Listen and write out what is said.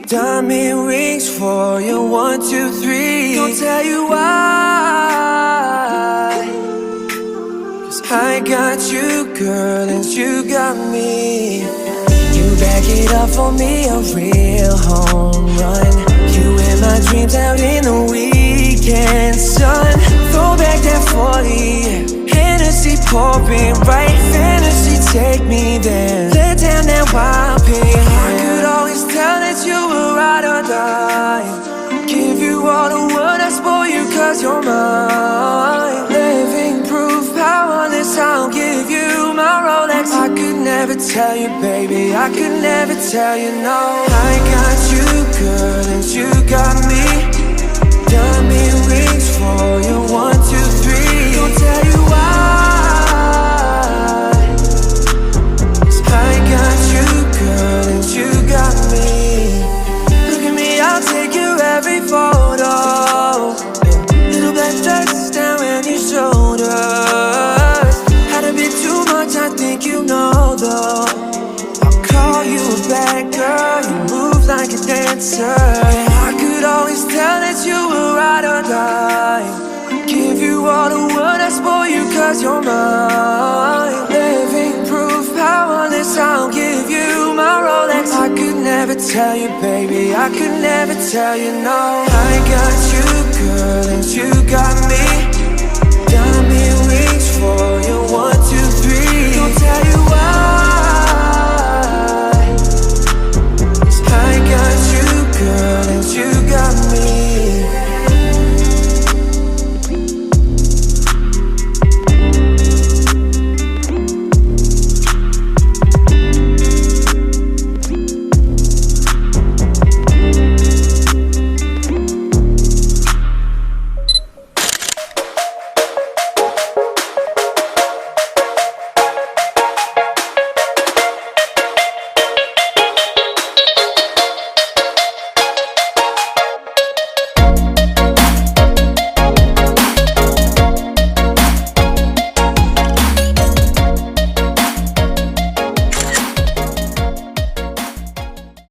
Diamond rings for you, 1, 2, 3. Don't tell you why, 'cause I got you, girl, and you got me. You back it up for me, a real home run. You in my dreams out in the weekend sun. Throw back that 40, Hennessy pouring right. Fantasy, take me there. Let down that wild pin. I could always tell that you were ride or die. Give you all the world, I spoil you 'cause you're mine. Living proof, powerless, I'll give you my Rolex. I could never tell you, baby, I could never tell you no. I got you, girl, and you got me. Diamond rings for you, 1, 2, 3. Don't tell you why, 'cause I got you, girl, and you got me. Look at me, I'll take you every photo. Little black dust down on your shoulders. Had a bit too much, I think you know though. I'll call you a bad girl, you move like a dancer. I could always tell that you were ride or die. Give you all the world, I spoil you 'cause you're mine. Living proof, powerless, I'll give you my Rolex. I could never tell you, baby, I could never tell you no. I got you, girl, and you got me.